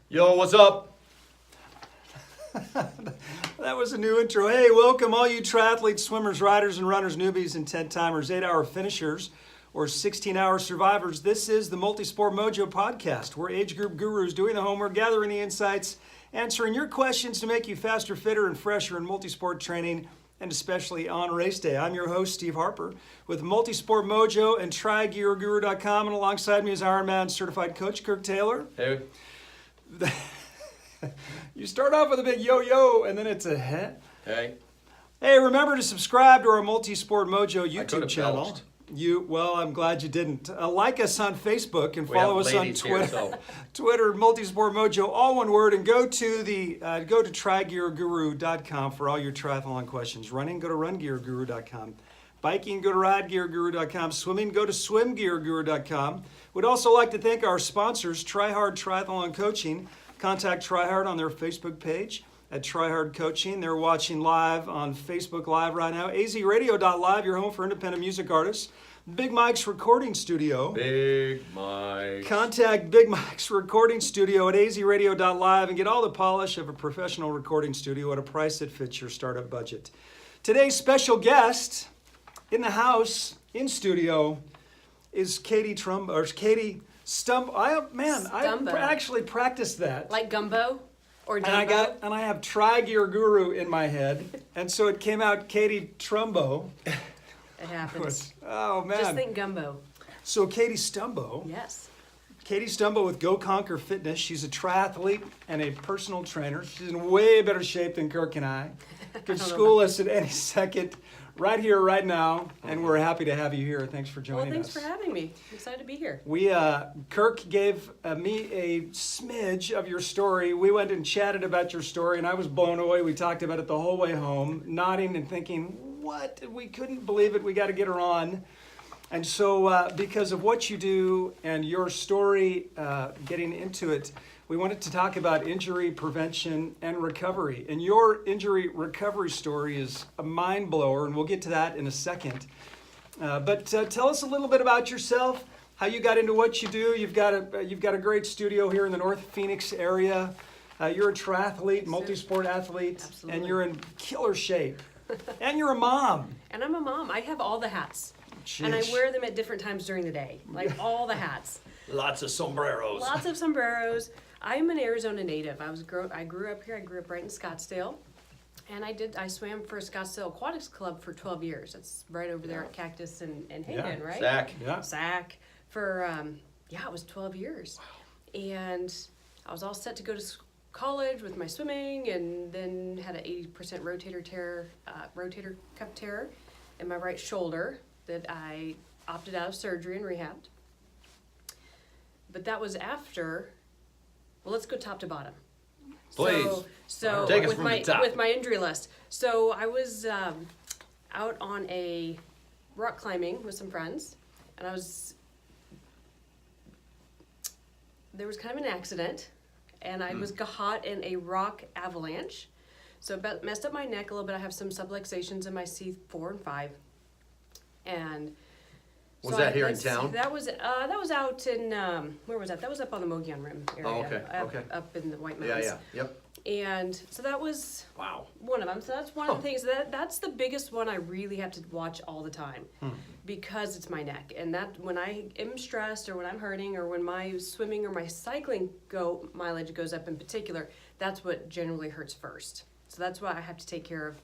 Yo, what's up? That was a new intro. Hey, welcome all you triathletes, swimmers, riders, and runners, newbies, and 10-timers, 8-hour finishers, or 16-hour survivors. This is the MultiSport Mojo podcast. We're age group gurus doing the homework, gathering the insights, answering your questions to make you faster, fitter, and fresher in multisport training, and especially on race day. I'm your host, Steve Harper, with MultiSport Mojo and triathlon, and alongside me is Ironman certified coach Kirk Taylor. Hey. You start off with a big yo-yo, and then it's a heh. Hey. Hey, remember to subscribe to our MultiSport Mojo I could YouTube have channel. belched. Well, I'm glad you didn't. Like us on Facebook and follow us on ladies here, Twitter. so- Twitter, MultiSport Mojo, all one word, and go to trigearguru.com for all your triathlon questions. Running, go to rungearguru.com. Biking, go to ridegearguru.com. Swimming, go to swimgearguru.com. We'd also like to thank our sponsors, Try Hard Triathlon Coaching. Contact Try Hard on their Facebook page at Try Hard Coaching. They're watching live on Facebook Live right now. azradio.live, your home for independent music artists. Big Mike's Recording Studio. Big Mike. Contact Big Mike's Recording Studio at azradio.live and get all the polish of a professional recording studio at a price that fits your startup budget. Today's special guest in the house, in studio, is Katie Stumbo. Stumbo. I actually practiced that. Like gumbo or And jumbo? I have Tri-Gear Guru in my head, and so it came out Katie Trumbo. It happens. Oh man! Just think gumbo. So Katie Stumbo. Yes. Katie Stumbo with Go Conquer Fitness. She's a triathlete and a personal trainer. She's in way better shape than Kirk and I. Could school us at any second, right here, right now, and we're happy to have you here. Thanks for joining Well, thanks us. for having me. I'm excited to be here. Kirk gave me a smidge of your story. We went and chatted about your story, and I was blown away. We talked about it the whole way home, nodding and thinking, what? We couldn't believe it. We got to get her on. And so because of what you do and your story, getting into it, we wanted to talk about injury prevention and recovery. And your injury recovery story is a mind blower, and we'll get to that in a second. But tell us a little bit about yourself, how you got into what you do. You've got a great studio here in the North Phoenix area. You're a triathlete, multi-sport athlete, Absolutely. and you're in killer shape. And you're a mom. And I'm a mom. I have all the hats. Jeez. And I wear them at different times during the day. Like all the hats. Lots of sombreros. Lots of sombreros. I'm an Arizona native. I grew up here. I grew up right in Scottsdale. And I swam for Scottsdale Aquatics Club for 12 years. That's right over there at Cactus and Hayden, right? Zach. Yeah. SAC for, it was 12 years. Wow. And I was all set to go to college with my swimming, and then had an 80% rotator cuff tear in my right shoulder that I opted out of surgery and rehabbed. But that was after, well, let's go top to bottom. Please. So Take us with from my the top. with my injury list. So I was out on a rock climbing with some friends, and there was kind of an accident, and I was caught in a rock avalanche. So it messed up my neck a little bit. I have some subluxations in my C4 and 5. And Was that here in town? That was out in where was that? That was up on the Mogollon Rim area. Oh, okay, okay. Up in the White Yeah, Mountains. Yep. And so that was Wow. one of them. So that's one of the things that's the biggest one I really have to watch all the time because it's my neck. And that when I am stressed or when I'm hurting or when my swimming or my cycling mileage goes up in particular, that's what generally hurts first. So that's what I have to take care of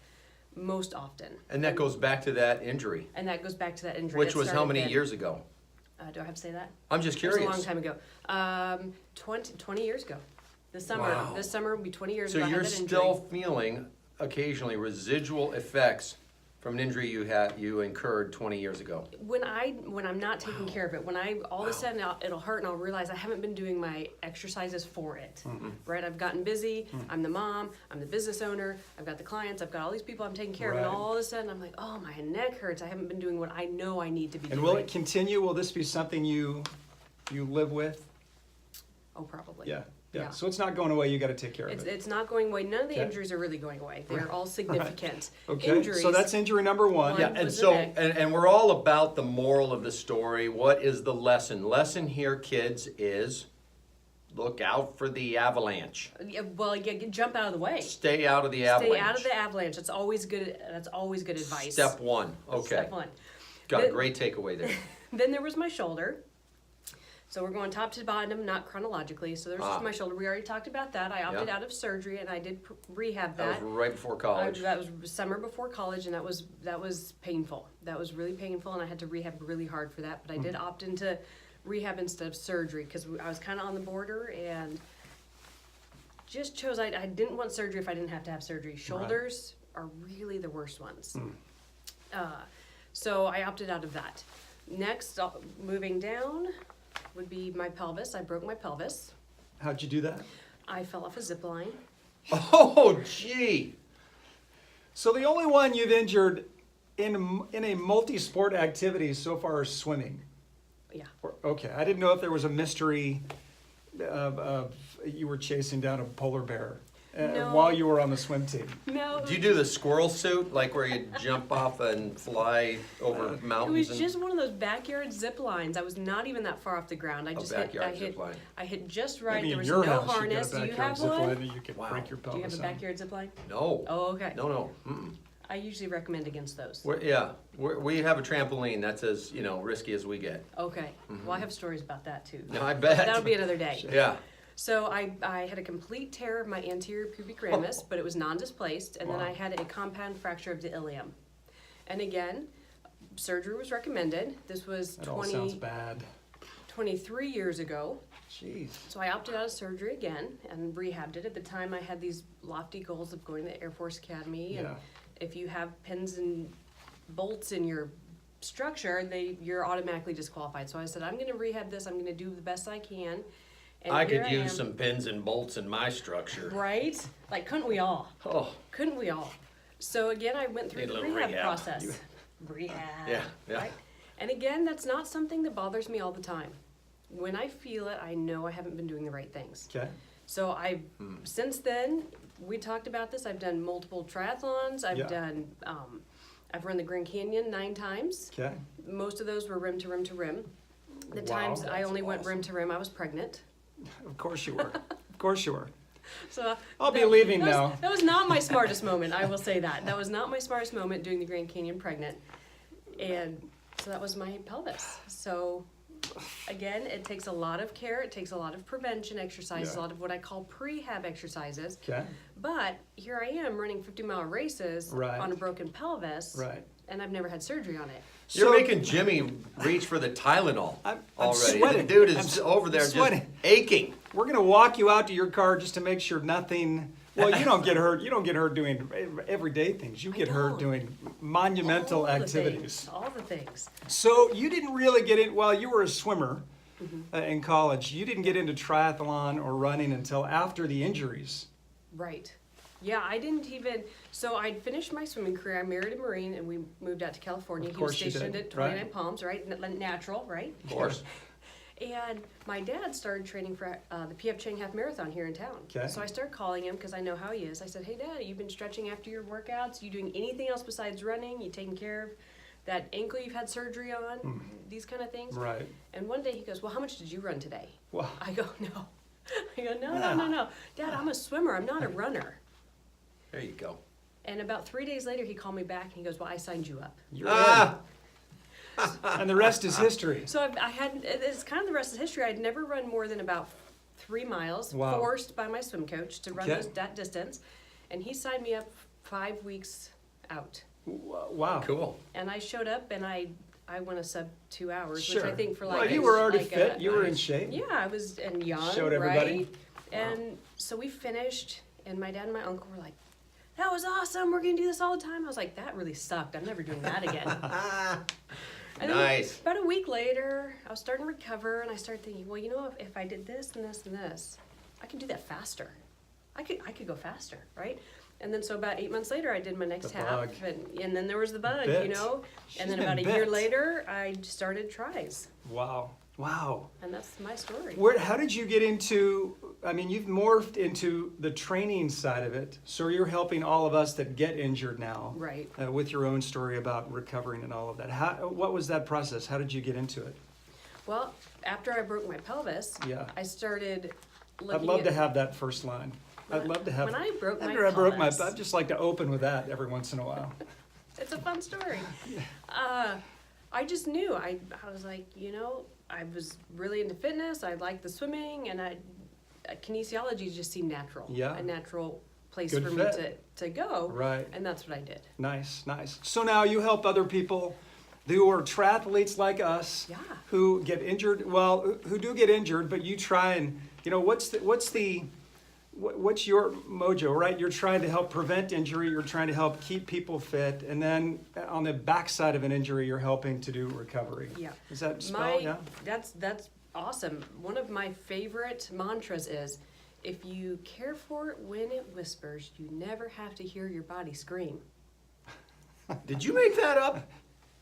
most often. And that goes back to that injury, And that goes back to that injury. which It was how started many then. years ago? Do I have to say that? I'm just It was curious. a long time ago. 20 years ago. This summer. Wow. This summer will be 20 years So ago. I you're had that still injury. feeling occasionally residual effects from an injury you incurred 20 years ago. When I'm not taking care of it, when I all of a sudden it'll hurt and I'll realize I haven't been doing my exercises for it. Right? I've gotten busy. I'm the mom. I'm the business owner. I've got the clients. I've got all these people I'm taking care of, and Right. all of a sudden I'm like, oh, my neck hurts. I haven't been doing what I know I need to be And doing. will it continue? Will this be something you live with? Oh, probably. Yeah. Yeah. So it's not going away. You got to take care of it. It's not going away. None of the Okay. injuries are really going away. They're all significant Okay. injuries. So that's injury number one. One. Yeah, and was so, the neck. and we're all about the moral of the story. What is the lesson? Lesson here, kids, is look out for the avalanche. Yeah, well, jump out of the way. Stay out of the avalanche. Stay out of the avalanche. That's always good. That's always good advice. Step one. Okay. Step one. Got a Then- great takeaway there. Then there was my shoulder. So we're going top to bottom, not chronologically. So there's just my shoulder. We already talked about that. I opted Yeah. out of surgery, and I did rehab That that. was right before college. That was summer before college, and that was painful. That was really painful, and I had to rehab really hard for that. But I did opt into rehab instead of surgery because I was kind of on the border and just chose. I didn't want surgery if I didn't have to have surgery. Shoulders are really the worst ones. So I opted out of that. Next, moving down would be my pelvis. I broke my pelvis. How'd you do that? I fell off a zip line. Oh, gee. So the only one you've injured in a multi-sport activity so far is swimming. Yeah. Okay, I didn't know if there was a mystery of you were chasing down a polar bear No. while you were on the swim team. No. Do you do the squirrel suit, like where you jump off and fly over It mountains? was just one of those backyard zip lines. I was not even that far off the ground. I just backyard zip line. I hit just right. Maybe there in was your no house harness. you Do got a you backyard have zip line one? that you could Wow. break your Do you have pelvis a on. backyard zip line? No. Oh, okay. No. Mm-mm. I usually recommend against those. We have a trampoline that's as risky as we get. Okay. Well, I have stories about that too. No, I bet. That'll be another day. Yeah. So I had a complete tear of my anterior pubic ramus, but it was non-displaced, and then Wow. I had a compound fracture of the ilium. And again, surgery was recommended. This was That all sounds bad. 23 years ago. Jeez. So I opted out of surgery again and rehabbed it. At the time, I had these lofty goals of going to the Air Force Academy. And Yeah. if you have pins and bolts in your structure, you're automatically disqualified. So I said, I'm going to rehab this. I'm going to do the best I can. And I here could use am. some pins and bolts in my structure. Right? Like, couldn't we all? Oh, Couldn't we all? So again, I went through Need a the little rehab rehab. process. Rehab. Yeah, yeah. Right? And again, that's not something that bothers me all the time. When I feel it, I know I haven't been doing the right things. Okay. So since then, we talked about this. I've done multiple triathlons. Yeah. I've run the Grand Canyon 9 times. Okay. Most of those were rim to rim to rim. The Wow, times I that's only went awesome. rim to rim, I was pregnant. Of course you were. Of course you were. So I'll be leaving now. That was not my smartest moment. I will say that. That was not my smartest moment doing the Grand Canyon pregnant. And so that was my pelvis. So again, it takes a lot of care. It takes a lot of prevention exercises, Yeah. a lot of what I call prehab exercises. Okay. But here I am running 50-mile races Right. on a broken pelvis. Right. And I've never had surgery on it. you're So- making Jimmy reach for the Tylenol I'm already. sweating. The dude I'm is over there just sweating. aching. We're gonna walk you out to your car just to make sure nothing. Well, you don't get hurt. You don't get hurt doing everyday things. You I get hurt don't. doing monumental All the activities. things, all the things. So you didn't really get in. Well, you were a swimmer Mm-hmm. in college. You didn't get into triathlon or running until after the injuries. Right. Yeah, I didn't even. So I'd finished my swimming career. I married a Marine, and we moved out to California. Of He was course you stationed did, at 29 right. Palms, right? Natural, right? Of course. And my dad started training for the PF Chang Half Marathon here in town. Okay. So I started calling him because I know how he is. I said, "Hey, Dad, you've been stretching after your workouts. You doing anything else besides running? You taking care of that ankle you've had surgery on? These kind of things." Right. And one day he goes, "Well, how much did you run today?" Well, I go, "No." I go, "No. Dad, I'm a swimmer. I'm not a runner." There you go. And about 3 days later, he called me back and he goes, "Well, I signed you up." you're Ah, in. And the rest is history. So it's kind of the rest of history. I'd never run more than about 3 miles, Wow. forced by my swim coach to run Okay. that distance. And he signed me up 5 weeks out. Wow. cool. And I showed up and I went a sub 2 hours, Sure. which I think for like. Well, you were already like fit. You were in nice. shape. Yeah, I was and young, Showed everybody. right? And so we finished, and my dad and my uncle were like, "That was awesome. We're gonna do this all the time." I was like, "That really sucked. I'm never doing that again." And then Nice. about a week later, I was starting to recover, and I started thinking, well, you know, if I did this and this and this, I can do that faster. I could go faster, right? And then so about 8 months later, I did my next The half, bug. and then there was the bug, Bit. you know. She's And then been about a year bit. later, I started tries, Wow. Wow. and that's my story. How did you get into I mean, you've morphed into the training side of it. So you're helping all of us that get injured now. Right. With your own story about recovering and all of that. What was that process? How did you get into it? Well, after I broke my pelvis, Yeah. I started looking I'd love at, to have that first line. I'd love to have. when I broke my After I broke my, pelvis. I'd just like to open with that every once in a while. It's a fun story. I just knew. I was like, I was really into fitness. I liked the swimming, and kinesiology just seemed natural. Yeah. A natural place Good for fit. me to go. Right. And that's what I did. Nice, nice. So now you help other people who are triathletes like us, Yeah. who get injured. Well, who do get injured, but you try and what's your mojo, right? You're trying to help prevent injury. You're trying to help keep people fit, and then on the backside of an injury, you're helping to do recovery. Yeah. Is that spell? Yeah. That's awesome. One of my favorite mantras is, if you care for it when it whispers, you never have to hear your body scream. Did you make that up?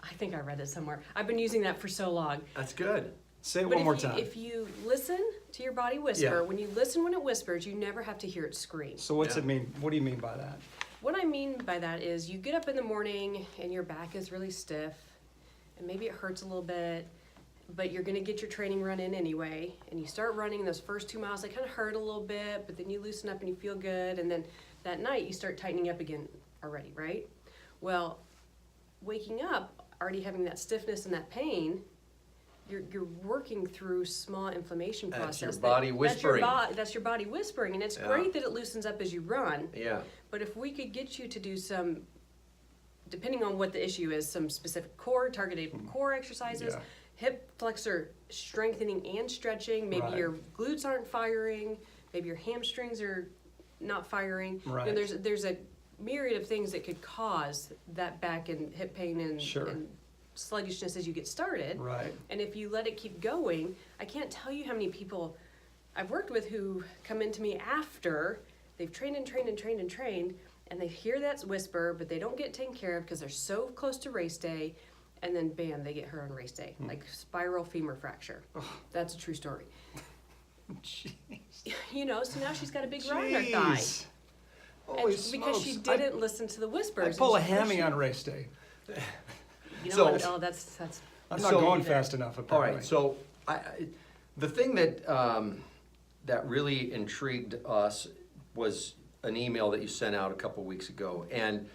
I think I read it somewhere. I've been using that for so long. That's good. Say it But one more time. If you listen to your body whisper, Yeah. when you listen when it whispers, you never have to hear it scream. So what's Yeah. it mean? What do you mean by that? What I mean by that is, you get up in the morning and your back is really stiff, and maybe it hurts a little bit, but you're gonna get your training run in anyway, and you start running those first 2 miles, they kind of hurt a little bit, but then you loosen up and you feel good, and then that night you start tightening up again already, right? Well, waking up, already having that stiffness and that pain, you're working through small inflammation That's process. your body whispering. That's your body whispering, and it's Yeah. great that it loosens up as you run. Yeah. But if we could get you to do some, depending on what the issue is, some specific targeted core exercises, Yeah. hip flexor strengthening and stretching, maybe Right. your glutes aren't firing, maybe your hamstrings are not firing. Right. There's a myriad of things that could cause that back and hip pain and, Sure. and sluggishness as you get started. Right. And if you let it keep going, I can't tell you how many people I've worked with who come into me after they've trained and trained and trained and trained, and they hear that whisper, but they don't get taken care of because they're so close to race day, and then bam, they get hurt on race day, like spiral femur fracture. That's a true story. Jeez. So now she's got a big rod in her thigh. Jeez. And Holy because she smokes. didn't listen to the I whispers. pull a and she- hammy on race day. You know So- what? Oh, that's I'm not So- going fast enough, All apparently. right. So the thing that really intrigued us was an email that you sent out a couple weeks ago, and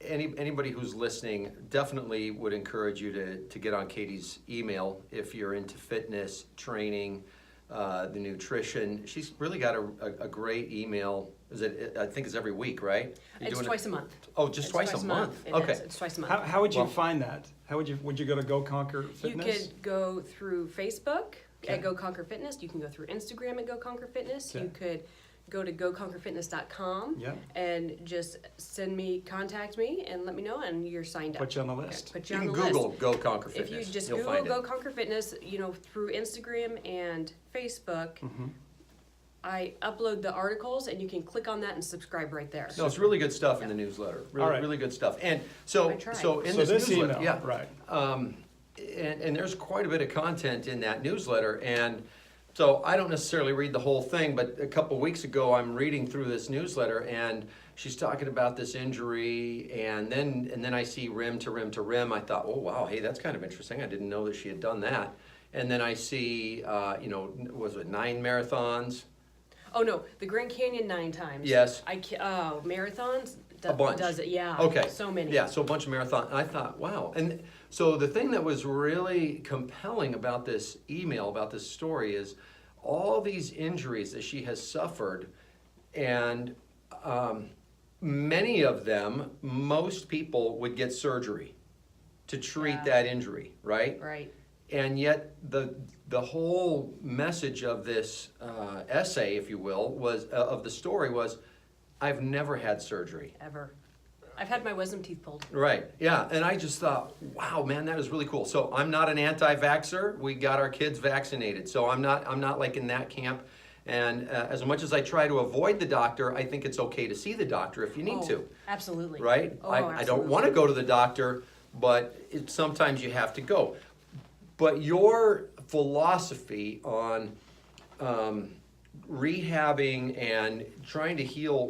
anybody who's listening definitely would encourage you to get on Katie's email if you're into fitness, training, the nutrition. She's really got a great email. I think it's every week, right? You're it's doing it- twice a month. Oh, just It's twice a month. It Okay. is. It's twice a month. How would you Well- find that? Would you go to Go Conquer You Fitness? could go through Facebook Okay. at Go Conquer Fitness. You can go through Instagram at Go Conquer Fitness. Okay. You could go to goconquerfitness.com Yeah. and just contact me and let me know, and you're signed up. Put you on the list. Put You you on can the Google list. Go Conquer If Fitness. you just You'll Google find Go it. Conquer Fitness, through Instagram and Facebook, Mm-hmm. I upload the articles, and you can click on that and subscribe right there. No, it's really good stuff in the newsletter. Really, All right. really good stuff. And so, I tried. so in So this newsletter, email, yeah, right. and there's quite a bit of content in that newsletter. And so I don't necessarily read the whole thing, but a couple weeks ago I'm reading through this newsletter, and she's talking about this injury, and then I see rim to rim to rim. I thought, oh wow, hey, that's kind of interesting. I didn't know that she had done that. And then I see, was it 9 marathons? Oh no, the Grand Canyon 9 times. Yes. Marathons. A bunch. Does it? Yeah. Okay. So many. Yeah, so a bunch of marathon. And I thought, wow. And so the thing that was really compelling about this email, about this story, is all these injuries that she has suffered, and many of them, most people would get surgery to treat Yeah. that injury, right? Right. And yet the whole message of this essay, if you will, was of the story was, I've never had surgery. Ever. I've had my wisdom teeth pulled. Right, yeah, and I just thought, wow, man, that is really cool. So I'm not an anti-vaxxer. We got our kids vaccinated, so I'm not like in that camp. And as much as I try to avoid the doctor, I think it's okay to see the doctor if you need to, Absolutely. right? Oh, I don't want to go to the doctor, but sometimes you have to go. But your philosophy on rehabbing and trying to heal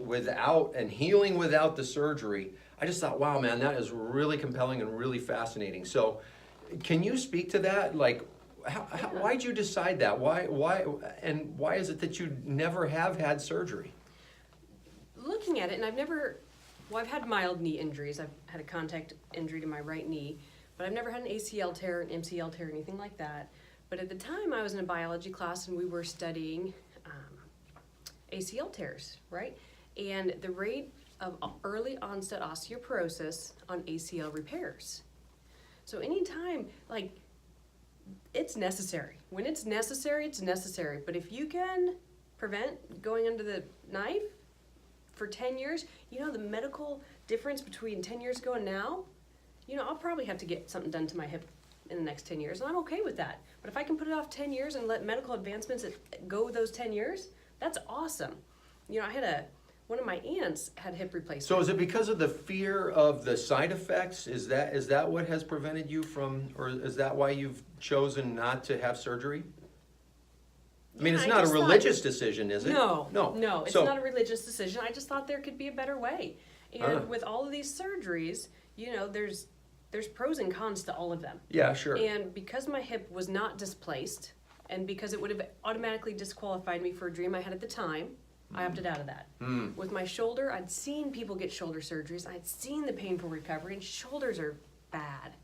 healing without the surgery. I just thought, wow, man, that is really compelling and really fascinating. So, can you speak to that? Like, why'd you decide that? Why is it that you never have had surgery? Looking at it, and I've had mild knee injuries. I've had a contact injury to my right knee, but I've never had an ACL tear, an MCL tear, anything like that. But at the time, I was in a biology class and we were studying ACL tears, right? And the rate of early onset osteoporosis on ACL repairs. So anytime, like, it's necessary. When it's necessary, it's necessary. But if you can prevent going under the knife for 10 years, you know, the medical difference between 10 years ago and now, you know, I'll probably have to get something done to my hip in the next 10 years, and I'm okay with that. But if I can put it off 10 years and let medical advancements go those 10 years, that's awesome. You know, one of my aunts had hip replacement. So is it because of the fear of the side effects? Is that what has prevented you from, or is that why you've chosen not to have surgery? I mean, it's not a religious decision, is it? No, it's So- not a religious decision. I just thought there could be a better way. And with all of these surgeries, you know, there's pros and cons to all of them. Yeah, sure. And because my hip was not displaced, and because it would have automatically disqualified me for a dream I had at the time, I opted out of that. With my shoulder, I'd seen people get shoulder surgeries. I'd seen the painful recovery, and shoulders are bad.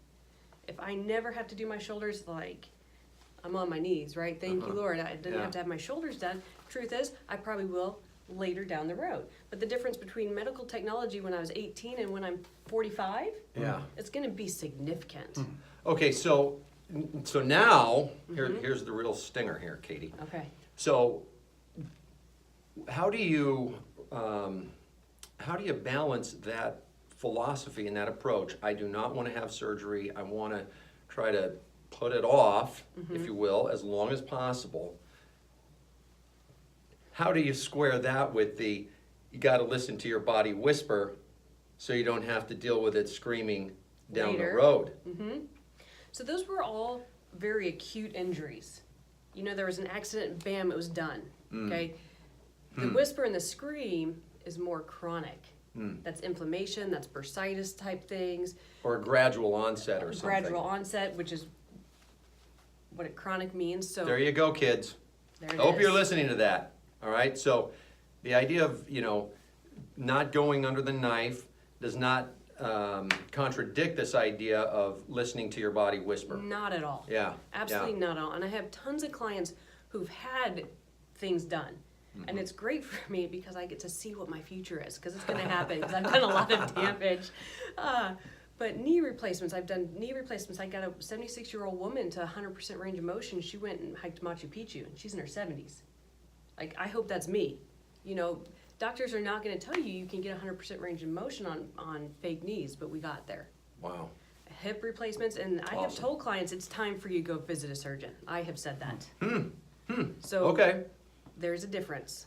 If I never have to do my shoulders, like, I'm on my knees, right? Thank you, Lord. I didn't have to have my shoulders done. Truth is, I probably will later down the road. But the difference between medical technology when I was 18 and when I'm 45, it's going to be significant. Okay, so now here's the real stinger here, Katie. Okay. So how do you balance that philosophy and that approach? I do not want to have surgery. I want to try to put it off, if you will, as long as possible. How do you square that with you got to listen to your body whisper so you don't have to deal with it screaming down Later. the road? So those were all very acute injuries. You know, there was an accident, bam, it was done. Okay? The whisper and the scream is more chronic. That's inflammation, that's bursitis type things. Or a gradual onset or something. Gradual onset, which is what chronic means. So There you go, kids. there it I hope is. you're listening to that. All right. So the idea of, not going under the knife does not contradict this idea of listening to your body whisper. Not at all. Yeah. Absolutely not at all. And I have tons of clients who've had things done. And it's great for me because I get to see what my future is, because it's going to happen, because I've done a lot of damage. But knee replacements, I've done knee replacements. I got a 76-year-old woman to 100% range of motion. She went and hiked Machu Picchu, and she's in her 70s. Like, I hope that's me. You know, doctors are not going to tell you you can get 100% range of motion on fake knees, but we got there. Wow. Hip replacements, and I have told clients it's time for you to go visit a surgeon. I have said that. So Okay. there's a difference.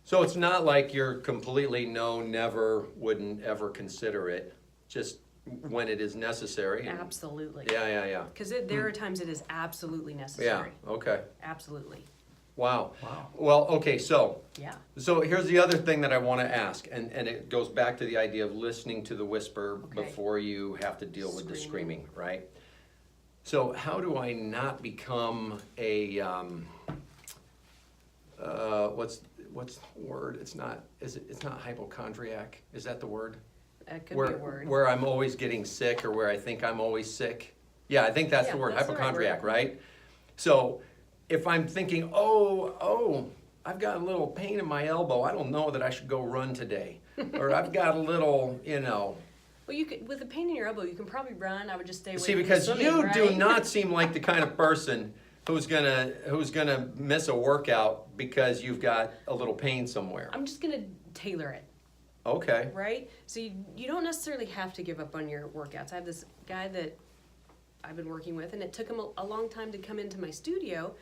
So it's not like you're completely no, never, wouldn't ever consider it. Just when it is necessary. Absolutely. Yeah. Because there are times it is absolutely Yeah. necessary. Okay. Absolutely. Wow. Well, okay. So Yeah. here's the other thing that I want to ask, and it goes back to the idea of listening to the whisper before you have to deal with the screaming, right? So how do I not become a what's the word? It's not hypochondriac. Is that the word? That could be a word. Where I'm always getting sick, or where I think I'm always sick. Yeah, I think that's the word, that's the right hypochondriac, word. right? So if I'm thinking, oh, I've got a little pain in my elbow, I don't know that I should go run today. Or I've got a little, Well, you could, with a pain in your elbow, you can probably run. I would just stay away See, from because swimming, you do right? not seem like the kind of person who's gonna miss a workout because you've got a little pain somewhere. I'm just gonna tailor it, Okay. right? So you don't necessarily have to give up on your workouts. I have this guy that I've been working with, and it took him a long time to come into my studio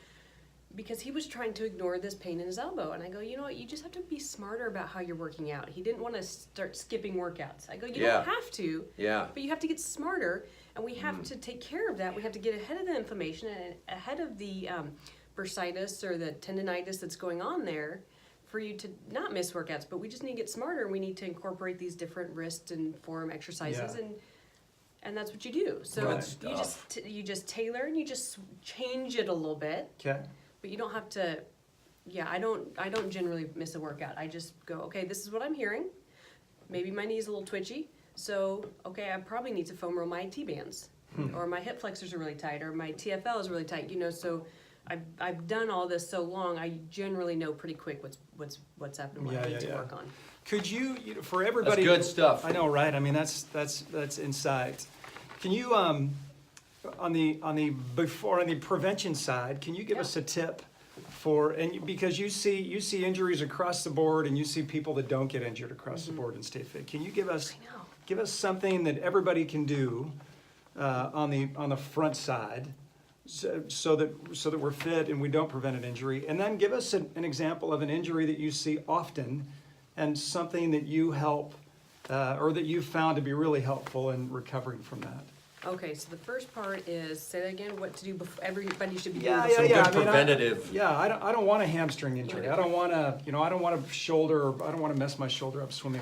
because he was trying to ignore this pain in his elbow. And I go, you know what? You just have to be smarter about how you're working out. He didn't want to start skipping workouts. I go, you don't have to. Yeah. But you have to get smarter, and we have to take care of that. We have to get ahead of the inflammation and ahead of the bursitis or the tendonitis that's going on there for you to not miss workouts. But we just need to get smarter. We need to incorporate these different wrist and forearm exercises, Yeah. and that's what you do. So Good you stuff. you just tailor and you just change it a little bit, Okay. but you don't have to. Yeah, I don't generally miss a workout. I just go, okay, this is what I'm hearing. Maybe my knee's a little twitchy, so okay, I probably need to foam roll my T-bands, or my hip flexors are really tight, or my TFL is really tight. So I've done all this so long, I generally know pretty quick what's up and what I need to work on. Could you for everybody? That's good stuff. I know, right? I mean, that's insight. Can you on the prevention side? Can you give us a tip because you see injuries across the board, and you see people that don't get injured across the board and stay fit. Can you give us something that everybody can do on the front side, so that we're fit and we don't prevent an injury, and then give us an example of an injury that you see often, and something that you help or that you found to be really helpful in recovering from that. Okay, so the first part is, say that again, what to do before everybody should be doing. Yeah, before- Some good preventative. I don't want a hamstring injury. I don't want a shoulder. I don't want to mess my shoulder up swimming.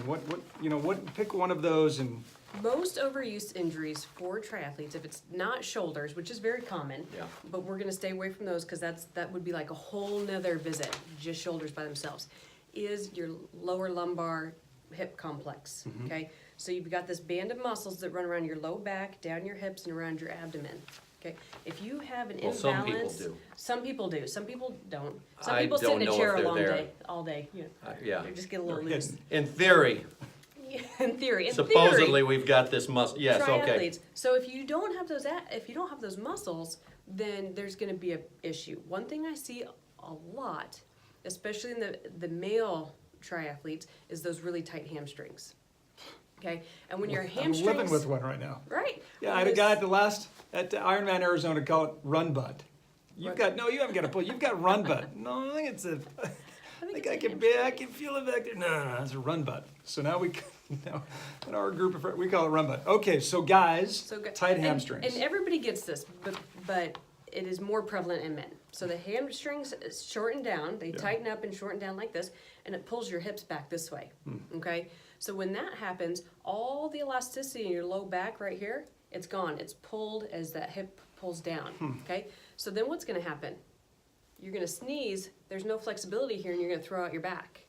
Pick one of those and. Most overuse injuries for triathletes, if it's not shoulders, which is very common, Yeah. but we're gonna stay away from those because that would be like a whole nother visit, just shoulders by themselves, is your lower lumbar hip complex, okay? So you've got this band of muscles that run around your low back, down your hips, and around your abdomen, okay? If you have an Well, some people imbalance. do. Some people do, some people don't. Some I people sit don't in a know chair if a they're long there. day, all day, Yeah. They just get a little They're loose. hidden. In theory, In theory. supposedly we've got this muscle. Yes, okay. Triathletes. So if you don't have those muscles, then there's going to be an issue. One thing I see a lot, especially in the male triathletes, is those really tight hamstrings. Okay, and when your hamstrings, I'm living with one right now. right? Yeah, I had a guy at Ironman Arizona call it run butt. You haven't got a pull. You've got run butt. No, I think it's I can feel it back there. No, it's a run butt. So now in our group of friends, we call it run butt. Okay, so guys, tight hamstrings. And everybody gets this, but it is more prevalent in men. So the hamstrings shorten down, they tighten up and shorten down like this, and it pulls your hips back this way. Okay, so when that happens, all the elasticity in your low back right here, it's gone. It's pulled as that hip pulls down. Okay, so then what's going to happen? You're going to sneeze. There's no flexibility here, and you're going to throw out your back.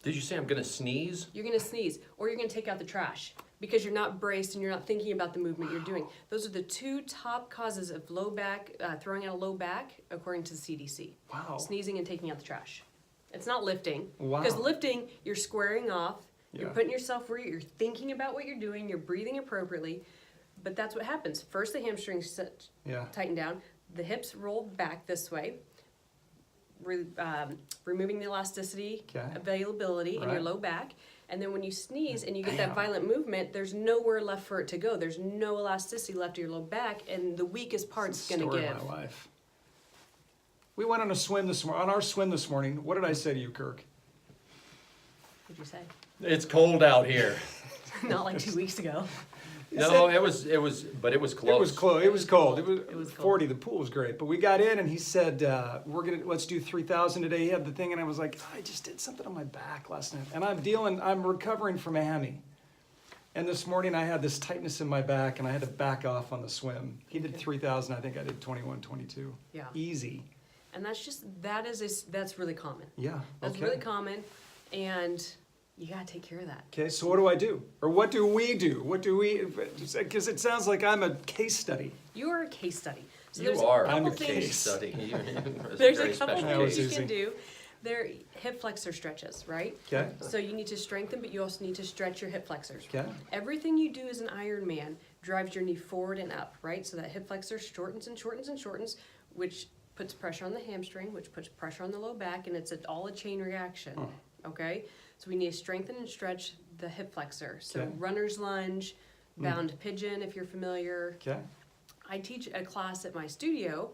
Did you say I'm going to sneeze? You're going to sneeze, or you're going to take out the trash because you're not braced and you're not thinking about the movement you're doing. Those are the two top causes of low back, throwing out a low back, according to the CDC. Wow. Sneezing and taking out the trash. It's not lifting. Wow. Because lifting, you're squaring off. You're Yeah. putting yourself where you're thinking about what you're doing. You're breathing appropriately. But that's what happens. First, the hamstrings tighten down. The hips roll back this way, removing the elasticity availability in your low back. And then when you sneeze and you get that violent movement, there's nowhere left for it to go. There's no elasticity left in your low back, and the weakest part's going to Story give. of my life. We went on a swim this morning. On our swim this morning, what did I say to you, Kirk? What'd you say? It's cold out here. Not like 2 weeks ago. No, it was, but it was close. It was close. It was cold. It was cold. 40. The pool was great, but we got in, and he said, let's do 3,000 today." He had the thing, and I was like, "I just did something on my back last night, and I'm recovering from a hammy." And this morning I had this tightness in my back, and I had to back off on the swim. He did 3,000. I think I did 21, 22. Yeah. Easy. And that's really common. Yeah. That's okay. really common, and you gotta take care of that. Okay, so what do I do? Or what do we do? Because it sounds like I'm a case study. You are a case study. So You there's are. a couple I'm a things. Case study. There's very a couple special case. things you Easy. can do. They're hip flexor stretches, right? Okay. So you need to strengthen, but you also need to stretch your hip flexors. Okay. Everything you do as an Ironman drives your knee forward and up, right? So that hip flexor shortens and shortens and shortens, which puts pressure on the hamstring, which puts pressure on the low back, and it's all a chain reaction, okay? So we need to strengthen and stretch the hip flexor. So Okay. runner's lunge, bound pigeon, if you're familiar. Okay. I teach a class at my studio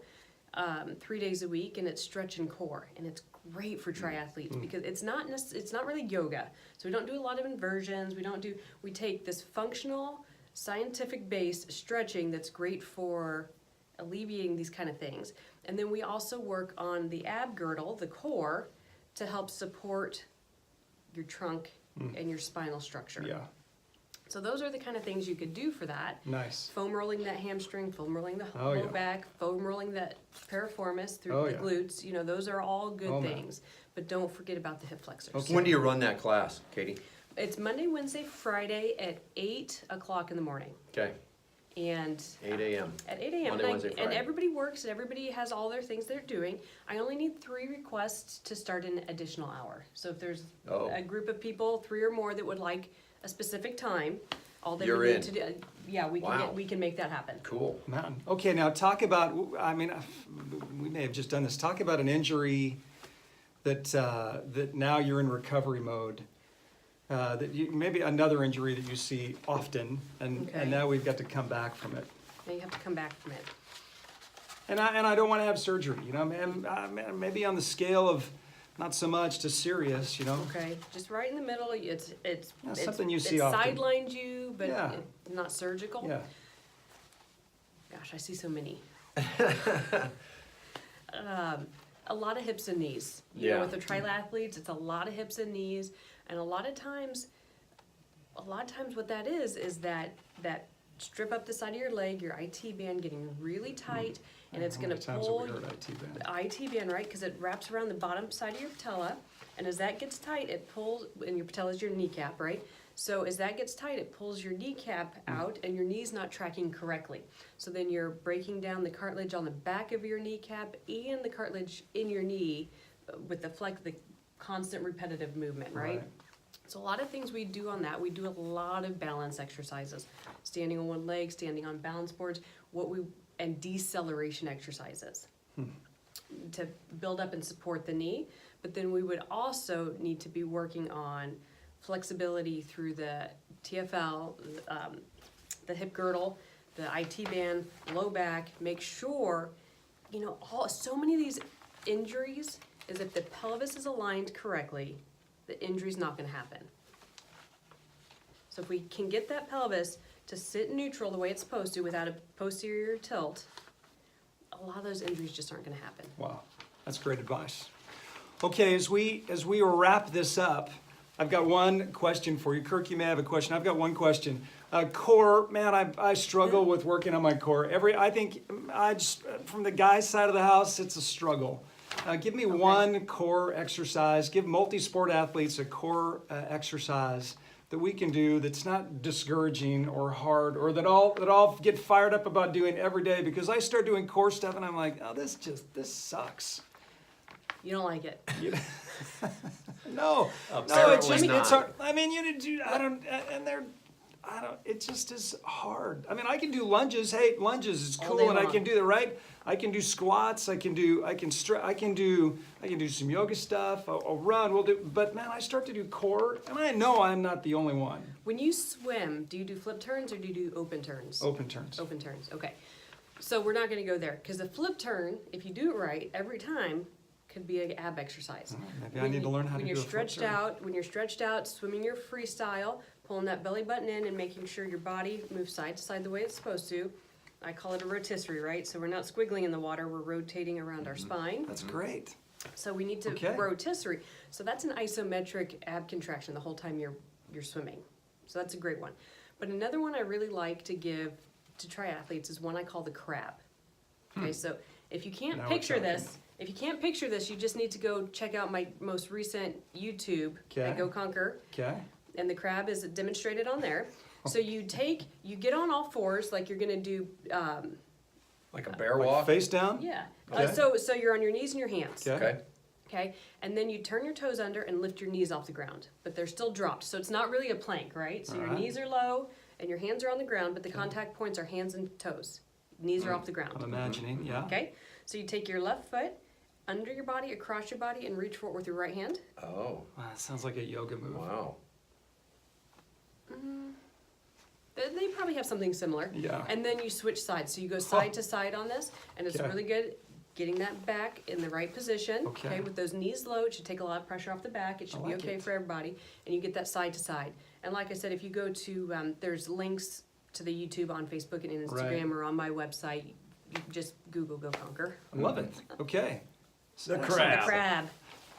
3 days a week, and it's stretch and core, and it's great for triathletes because it's not really yoga. So we don't do a lot of inversions. We take this functional, scientific based stretching that's great for alleviating these kind of things. And then we also work on the ab girdle, the core, to help support your trunk and your spinal structure. Yeah. So those are the kind of things you could do for that. Nice. Foam rolling that hamstring, foam rolling the Oh, low yeah. back, foam rolling that piriformis through Oh, the yeah. glutes. You know, those are all good Oh, man. things. But don't forget about the hip flexors. Okay. When do you run that class, Katie? It's Monday, Wednesday, Friday at 8 o'clock in the morning. Okay, And 8 a.m. at 8 a.m. Monday, and, Wednesday, and Friday. everybody works and everybody has all their things they're doing. I only need 3 requests to start an additional hour. So if there's Oh. a group of people, 3 or more, that would like a specific time, all they You're would need in. to do, yeah, Wow. we can make that happen. Cool. Man. Okay, now talk about, I mean, we may have just done this. Talk about an injury that now you're in recovery mode. Maybe another injury that you see often, and Okay. now we've got to come back from it. Now you have to come back from it. And I don't want to have surgery, maybe on the scale of not so much to serious, Okay, just right in the middle. It's something you it see often. sidelined you, but Yeah. not surgical. Yeah. Gosh, I see so many. A lot of hips and knees. You know, Yeah. with the triathletes, it's a lot of hips and knees, and a lot of times what that is that strip up the side of your leg, your IT band getting really tight, and it's How going many to times have pull we heard IT band? IT band, right? Because it wraps around the bottom side of your patella, and as that gets tight, it pulls, and your patella is your kneecap, right? So as that gets tight, it pulls your kneecap out, and your knee's not tracking correctly. So then you're breaking down the cartilage on the back of your kneecap and the cartilage in your knee with the constant repetitive movement, right? So a lot of things we do on that. We do a lot of balance exercises, standing on one leg, standing on balance boards, and deceleration exercises to build up and support the knee. But then we would also need to be working on flexibility through the TFL, the hip girdle, the IT band, low back. Make sure, so many of these injuries is if the pelvis is aligned correctly, the injury's not going to happen. So if we can get that pelvis to sit neutral the way it's supposed to without a posterior tilt, a lot of those injuries just aren't going to happen. Wow, that's great advice. Okay, as we wrap this up, I've got one question for you. Kirk, you may have a question. I've got one question. Core, man, I struggle with working on my core. From the guy's side of the house, it's a struggle. Give me one core exercise. Give multi-sport athletes a core exercise that we can do that's not discouraging or hard, or that all get fired up about doing every day, because I start doing core stuff and I'm like, oh, this sucks. You don't like it. No, Apparently it's not. hard. I mean, it just is hard. I mean, I can do lunges. Hey, lunges is All cool, day and I long. can do that, right? I can do squats. I can do some yoga stuff. I'll run. But man, I start to do core, and I know I'm not the only one. When you swim, do you do flip turns or do you do open turns? Open turns. Open turns, okay. So we're not gonna go there, because the flip turn, if you do it right, every time, could be an ab exercise. Maybe I need to learn how to do a flip turn. When you're stretched out, swimming your freestyle, pulling that belly button in and making sure your body moves side to side the way it's supposed to. I call it a rotisserie, right? So we're not squiggling in the water, we're rotating around our spine. That's great. So we need to Okay. rotisserie. So that's an isometric ab contraction the whole time you're swimming. So that's a great one. But another one I really like to give to triathletes is one I call the crab. Okay, so if you can't Now we're picture talking. this, you just need to go check out my most recent YouTube Okay. at Go Conquer, Okay. and the crab is demonstrated on there. So you get on all fours like you're gonna do, Like a bear Like walk? face down. yeah. Okay. So you're on your knees and your hands. Okay. Okay. Okay, and then you turn your toes under and lift your knees off the ground, but they're still dropped. So it's not really a plank, right? So your Alright. knees are low and your hands are on the ground, but the contact points are hands and toes. Knees are off the I'm ground. imagining. Yeah. Okay, so you take your left foot under your body, across your body, and reach for it with your right hand. Oh, Wow, that sounds like a yoga move. wow. They probably have something similar. Yeah. And then you switch sides. So you go side to side on this, and it's Okay. really good getting that back in the right position. Okay. With those knees low, it should take a lot of pressure off the back. It should be like okay it. for everybody. And you get that side to side. And like I said, if you go to, there's links to the YouTube on Facebook and Instagram Right. or on my website. You can just Google Go Conquer. I love it. Okay. The The crab. crab.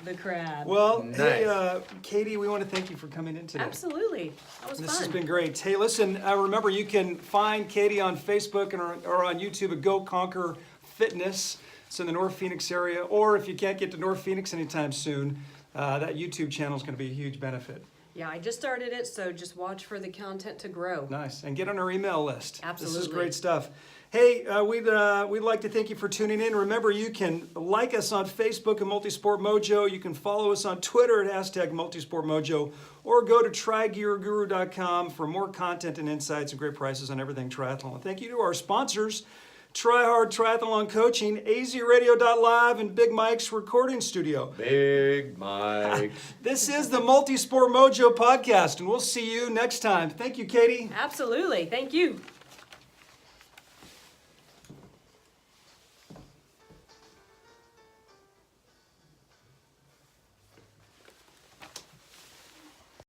The crab. Well, Nice. hey, Katie, we want to thank you for coming in today. Absolutely. That was This fun. has been great. Hey, listen, remember you can find Katie on Facebook or on YouTube at Go Conquer Fitness. It's in the North Phoenix area. Or if you can't get to North Phoenix anytime soon, that YouTube channel is going to be a huge benefit. Yeah, I just started it, so just watch for the content to grow. Nice. And get on our email list. This is Absolutely. great stuff. Hey, we'd like to thank you for tuning in. Remember, you can like us on Facebook at MultiSport Mojo. You can follow us on Twitter at #MultiSport Mojo, or go to trygearguru.com for more content and insights and great prices on everything triathlon. Thank you to our sponsors, Try Hard Triathlon Coaching, azradio.live, and Big Mike's Recording Studio. Big Mike. This is the MultiSport Mojo podcast, and we'll see you next time. Thank you, Katie. Absolutely. Thank you.